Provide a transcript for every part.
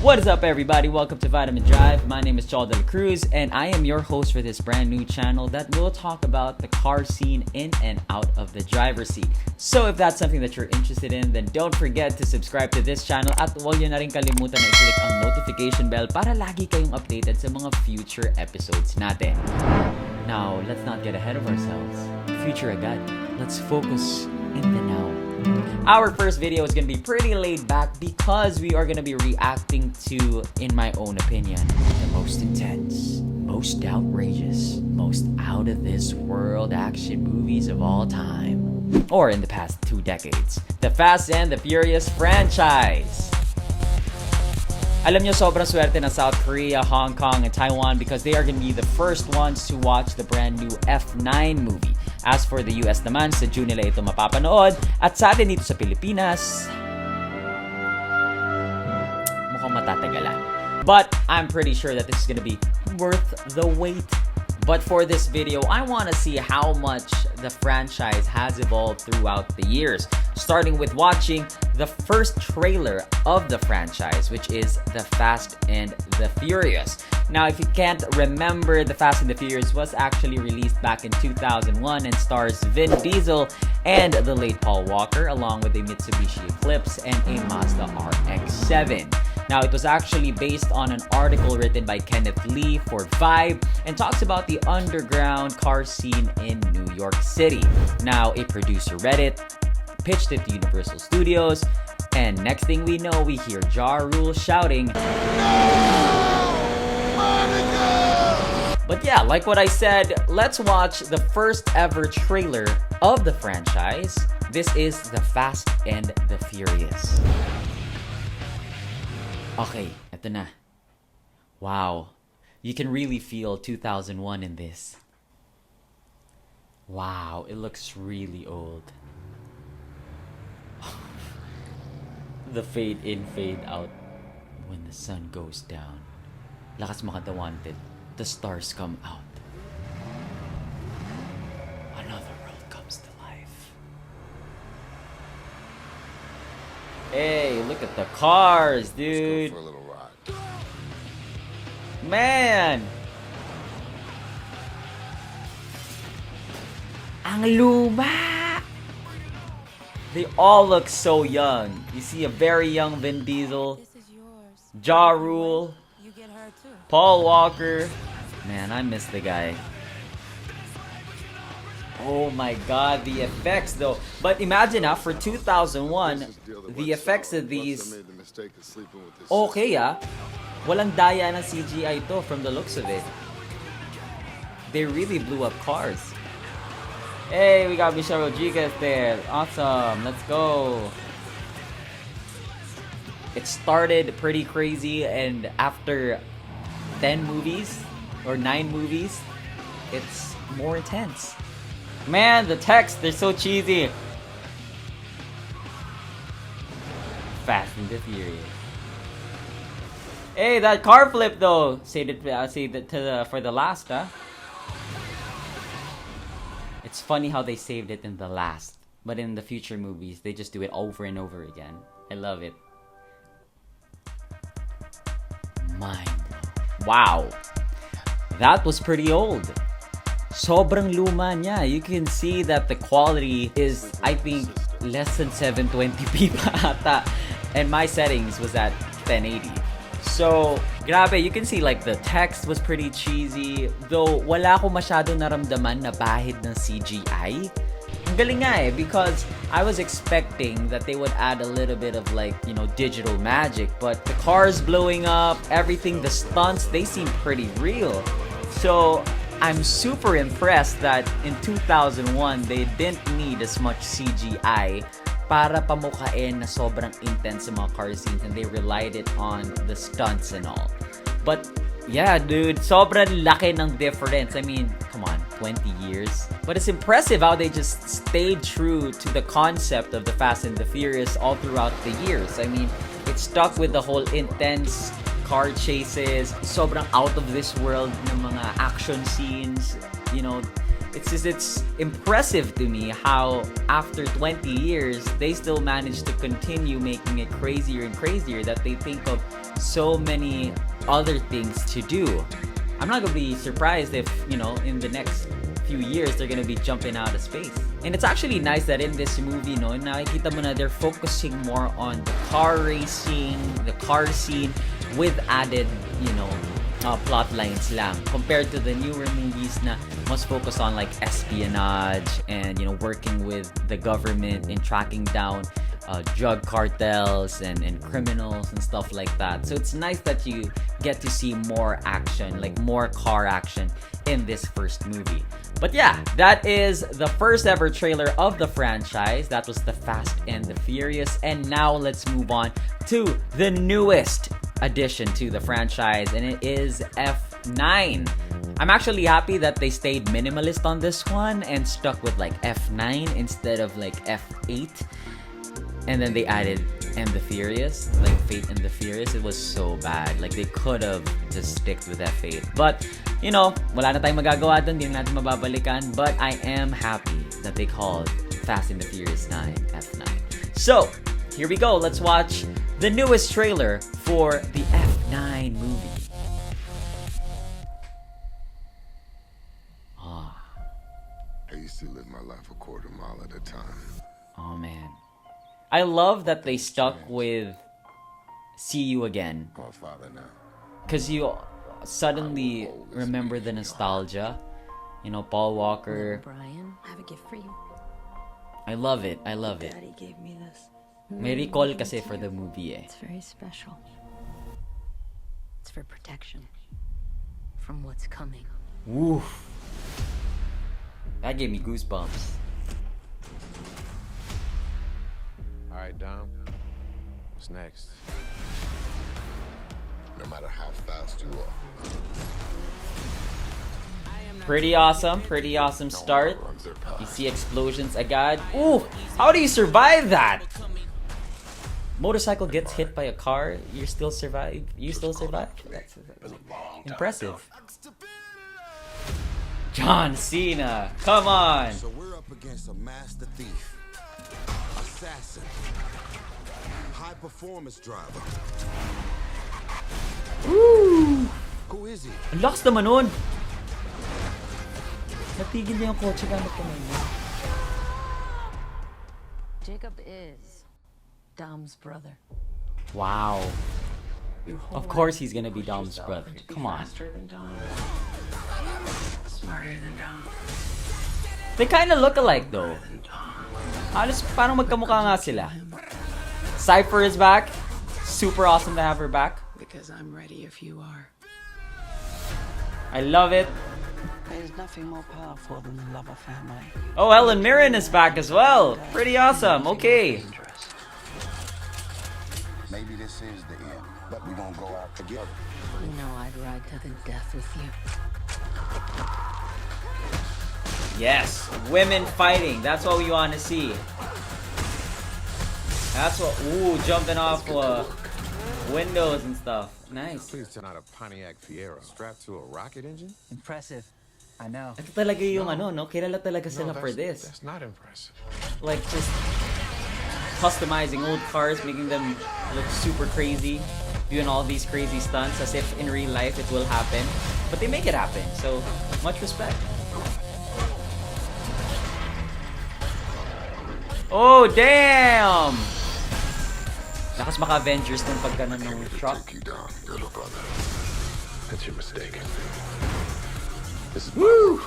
What is up, everybody? Welcome to Vitamin Drive. My name is Joel De La Cruz, and I am your host for this brand new channel that will talk about the car scene in and out of the driver's seat. So if that's something that you're interested in, then don't forget to subscribe to this channel at huwag niyo na rin kalimutan na i-click ang notification bell para lagi kayong updated sa mga future episodes natin. Now, let's not get ahead of ourselves. Future agad. Let's focus in the now. Our first video is going to be pretty laid back because we are going to be reacting to, in my own opinion, the most intense, most outrageous, most out of this world action movies of all time. Or in the past 2 decades. The Fast and the Furious franchise. Alam nyo, sobrang swerte na South Korea, Hong Kong, and Taiwan because they are going to be the first ones to watch the brand new F9 movie. As for the US naman, sa June nila ito mapapanood. At sa atin dito sa Pilipinas, mukhang matatagalan. But I'm pretty sure that this is gonna be worth the wait. But for this video, I want to see how much the franchise has evolved throughout the years. Starting with watching the first trailer of the franchise, which is The Fast and the Furious. Now, if you can't remember, The Fast and the Furious was actually released back in 2001 and stars Vin Diesel and the late Paul Walker, along with a Mitsubishi Eclipse and a Mazda RX-7. Now, it was actually based on an article written by Kenneth Lee for Vibe and talks about the underground car scene in New York City. Now, a producer read it, pitched it to Universal Studios, and next thing we know, we hear Ja Rule shouting, But yeah, like what I said, let's watch the first ever trailer of the franchise. This is The Fast and the Furious. Okay, eto na. Wow. You can really feel 2001 in this. Wow, it looks really old. The fade in, fade out. When the sun goes down. Lakas makanta Wanted. The stars come out. Another world comes to life. Hey, look at the cars, dude. Let's go for a little ride. Man! Ang luma! They all look so young. You see a very young Vin Diesel, Ja Rule, Paul Walker. Man, I miss the guy. Oh my god, the effects though. But imagine for 2001, the effects of these... Okay walang daya ng CGI to from the looks of it. They really blew up cars. Hey, we got Michelle Rodriguez there. Awesome, let's go. It started pretty crazy and after 10 movies or 9 movies, it's more intense. Man, the text, they're so cheesy. Fast and the Furious. Hey, that car flip though. Saved it for the last, huh? It's funny how they saved it in the last, but in the future movies, they just do it over and over again. I love it. Mind. Wow. That was pretty old. Sobrang luma niya. You can see that the quality is, I think, less than 720p pa ata. And my settings was at 1080. So, grabe, you can see like the text was pretty cheesy. Though, wala ko masyado naramdaman na bahid ng CGI. Ang galing nga because I was expecting that they would add a little bit of like, digital magic. But the cars blowing up, everything, the stunts, they seem pretty real. So, I'm super impressed that in 2001, they didn't need as much CGI para pamukhain na sobrang intense sa mga car scenes and they relied it on the stunts and all. But yeah, dude, sobrang laki ng difference. I mean, come on, 20 years. But it's impressive how they just stayed true to the concept of the Fast and the Furious all throughout the years. I mean, it stuck with the whole intense car chases, sobrang out of this world ng mga action scenes, it's impressive to me how after 20 years they still manage to continue making it crazier and crazier, that they think of so many other things to do. I'm not gonna be surprised if, you know, in the next few years they're gonna be jumping out of space. And it's actually nice that in this movie, no, nakikita mo na they're focusing more on the car racing, the car scene, with added, you know, plot lines lang, compared to the newer movies na mas focus on like espionage and, you know, working with the government and tracking down drug cartels and criminals and stuff like that. So it's nice that you get to see more action, like more car action in this first movie. But yeah, that is the first ever trailer of the franchise. That was the Fast and the Furious. And now let's move on to the newest addition to the franchise, and it is F9. I'm actually happy that they stayed minimalist on this one and stuck with like F9 instead of like F8. And then they added and the Furious, like Fate and the Furious. It was so bad. Like they could have just stick with F8. But, you know, wala na tayong magagawa dun, di natin mababalikan. But I am happy that they called Fast and the Furious 9 F9. So, here we go. Let's watch the newest trailer for the F9 movie. I used to live my life a quarter mile at a time. Oh man. I love that they stuck with See You Again. I'm a father now. Because you suddenly remember the nostalgia. You know, Paul Walker. Brian, I have a gift for you. I love it. I love it. Daddy gave me this. May recall kasi for the movie eh. It's very special. It's for protection from what's coming. Woo. That gave me goosebumps. Alright, Dom. What's next? No matter how fast you are. Pretty awesome start. You see explosions agad. Ooh, how do you survive that? Motorcycle gets hit by a car, you still survive. That's impressive. John Cena, come on. So we're up against a master thief, assassin, high performance driver. Woo! Who is he? Ang lakas naman nun. Natigil niya yung kotse gamit kamay niya. Jacob is Dom's brother. Wow. Of course he's gonna be Dom's brother. Come on. Faster than Dom. Smarter than Dom. They kinda look alike though. Halos parang magkamukha nga sila. Cypher is back. Super awesome to have her back. Because I'm ready if you are. I love it. There's nothing more powerful than the love of family. Oh, Helen Mirren is back as well. Pretty awesome. Okay. Maybe this is the end, but we gonna go out together. You know I'd ride to the death with you. Yes, women fighting. That's what we want to see. That's what. Ooh, jumping off windows and stuff. Nice. Please turn out a Pontiac Fiero strapped to a rocket engine? Impressive. I know. Ito talaga yung ano, no? Kilala talaga sila for this. That's not impressive. Like just customizing old cars, making them look super crazy, doing all these crazy stunts as if in real life it will happen. But they make it happen, so much respect. Oh, damn! Lakas maka Avengers ng pagganon ng truck. Take you down, little brother. That's your mistake. This is Woo!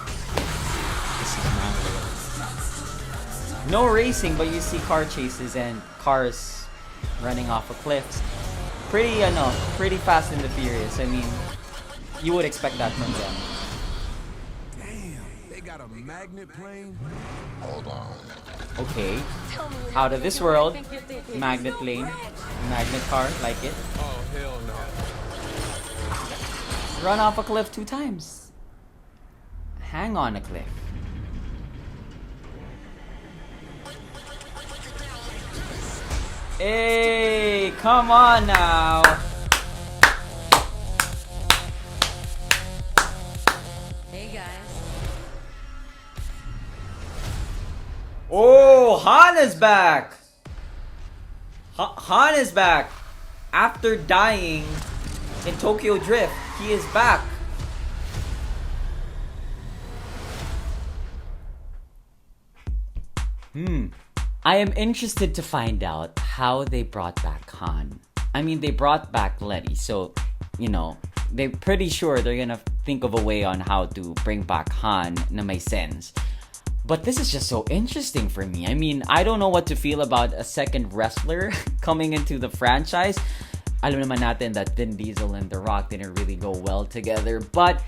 No racing, but you see car chases and cars running off of cliffs. Pretty fast and the Furious. I mean, you would expect that from them. Damn, they got a magnet plane. Hold on. Okay. Out of this world. Magnet lane. Magnet car. Like it. Oh, hell no. Run off a cliff 2 times. Hang on a cliff. Hey, come on now. Hey guys. Oh, Han is back! Han is back! After dying in Tokyo Drift, he is back. I am interested to find out how they brought back Han. I mean, they brought back Letty, so, you know, they're pretty sure they're gonna think of a way on how to bring back Han na may sense. But this is just so interesting for me. I mean, I don't know what to feel about a second wrestler coming into the franchise. Alam naman natin that Vin Diesel and The Rock didn't really go well together. But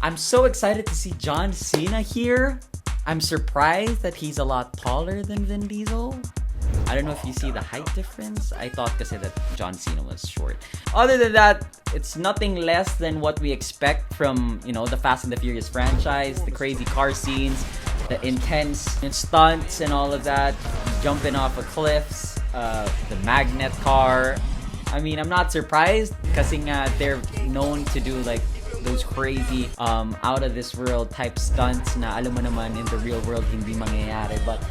I'm so excited to see John Cena here. I'm surprised that he's a lot taller than Vin Diesel. I don't know if you see the height difference. I thought kasi that John Cena was short. Other than that, it's nothing less than what we expect from, you know, the Fast and the Furious franchise. The crazy car scenes, the intense stunts and all of that. Jumping off of cliffs, the magnet car. I mean, I'm not surprised kasi nga they're known to do like those crazy out of this world type stunts na alam mo naman in the real world hindi mangyayari. But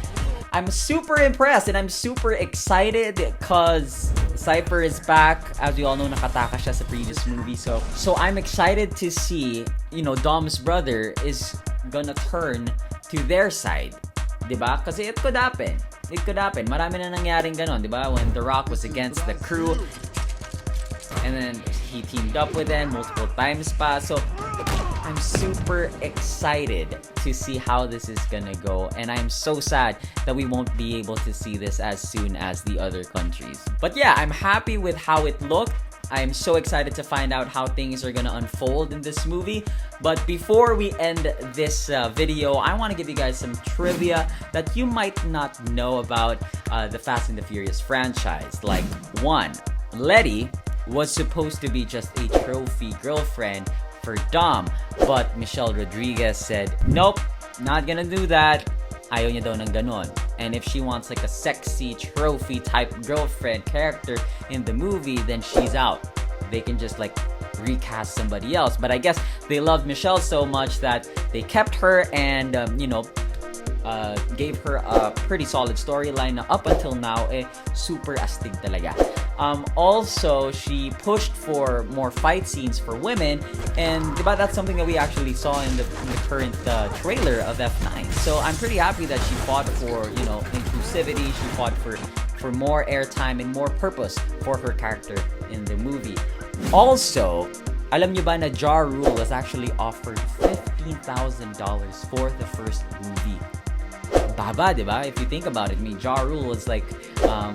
I'm super impressed and I'm super excited because Cypher is back. As we all know, nakataka siya sa previous movie. So I'm excited to see, you know, Dom's brother is gonna turn to their side. Diba? Kasi it could happen. It could happen. Marami na nangyaring ganon, diba? When The Rock was against the crew and then he teamed up with them multiple times pa. So I'm super excited to see how this is gonna go, and I'm so sad that we won't be able to see this as soon as the other countries. But yeah, I'm happy with how it looked. I'm so excited to find out how things are gonna unfold in this movie. But before we end this video, I want to give you guys some trivia that you might not know about the Fast and the Furious franchise. Like, 1, Letty was supposed to be just a trophy girlfriend for Dom, but Michelle Rodriguez said, nope, not gonna do that. Ayaw niya daw ng ganon. And if she wants like a sexy trophy type girlfriend character in the movie, then she's out. They can just like recast somebody else. But I guess they loved Michelle so much that they kept her and gave her a pretty solid storyline na up until now super astig talaga. Also, she pushed for more fight scenes for women, and diba, that's something that we actually saw in the current trailer of F9. So I'm pretty happy that she fought for, you know, inclusivity. She fought for more airtime and more purpose for her character in the movie. Also, alam niyo ba na Ja Rule was actually offered $15,000 for the first movie? Baba, diba? If you think about it, I mean, Ja Rule is like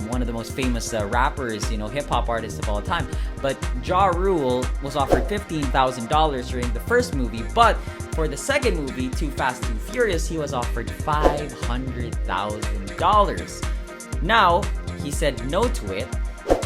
one of the most famous rappers, you know, hip-hop artists of all time. But Ja Rule was offered $15,000 during the first movie, but for the second movie, Too Fast, Too Furious, he was offered $500,000. Now, he said no to it,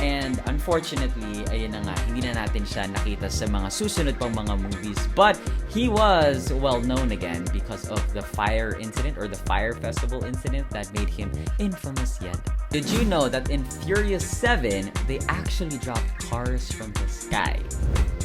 and unfortunately, ayun na nga, hindi na natin siya nakita sa mga susunod pang mga movies. But he was well known again because of the fire incident or the fire festival incident that made him infamous yet. Did you know that in Furious 7, they actually dropped cars from the sky?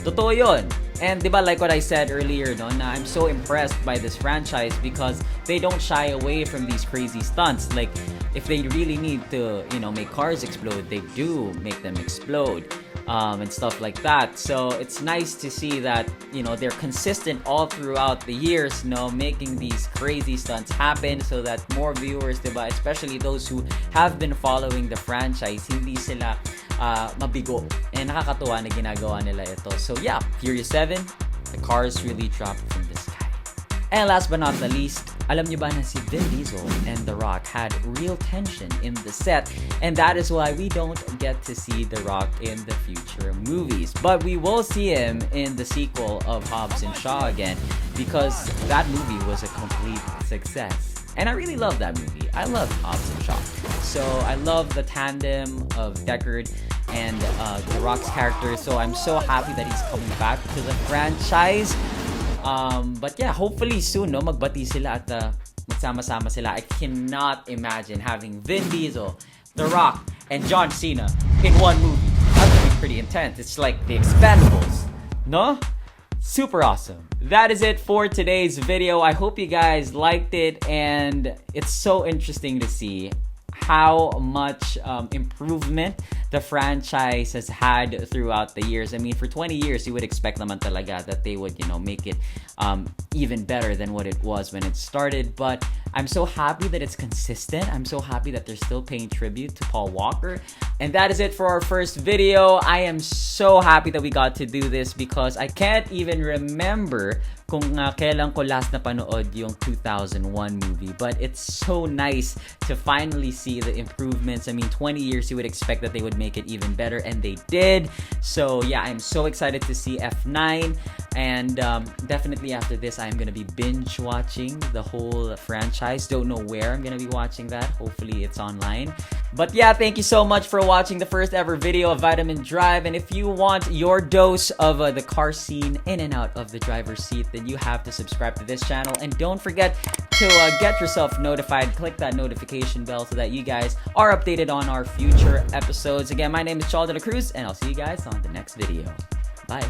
Totoo yun. And diba, like what I said earlier, no, na I'm so impressed by this franchise because they don't shy away from these crazy stunts. Like, if they really need to, you know, make cars explode, they do make them explode. And stuff like that. So it's nice to see that, you know, they're consistent all throughout the years, you know, making these crazy stunts happen so that more viewers, diba, especially those who have been following the franchise, hindi sila mabigo. And nakakatuwa na ginagawa nila ito. So yeah, Furious 7, the cars really dropped from the sky. And last but not the least, alam niyo ba na si Vin Diesel and The Rock had real tension in the set, and that is why we don't get to see The Rock in the future movies. But we will see him in the sequel of Hobbs and Shaw again because that movie was a complete success. And I really love that movie. I love Hobbs and Shaw. So I love the tandem of Deckard and The Rock's character. So I'm so happy that he's coming back to the franchise. But yeah, hopefully soon, no, magbati sila at magsama-sama sila. I cannot imagine having Vin Diesel, The Rock, and John Cena in one movie. That's gonna be pretty intense. It's like The Expendables, no? Super awesome. That is it for today's video. I hope you guys liked it, and it's so interesting to see how much improvement the franchise has had throughout the years. I mean, for 20 years, you would expect naman talaga that they would, make it even better than what it was when it started. But I'm so happy that it's consistent. I'm so happy that they're still paying tribute to Paul Walker. And that is it for our first video. I am so happy that we got to do this because I can't even remember kung kailan ko last napanood yung 2001 movie. But it's so nice to finally see the improvements. I mean, 20 years you would expect that they would make it even better, and they did. So yeah, I'm so excited to see F9. And definitely after this, I'm gonna be binge watching the whole franchise. Don't know where I'm gonna be watching that. Hopefully it's online. But yeah, thank you so much for watching the first ever video of Vitamin Drive. And if you want your dose of the car scene in and out of the driver's seat, then you have to subscribe to this channel. And don't forget to get yourself notified. Click that notification bell so that you guys are updated on our future episodes. Again, my name is Charles de la Cruz, and I'll see you guys on the next video. Bye.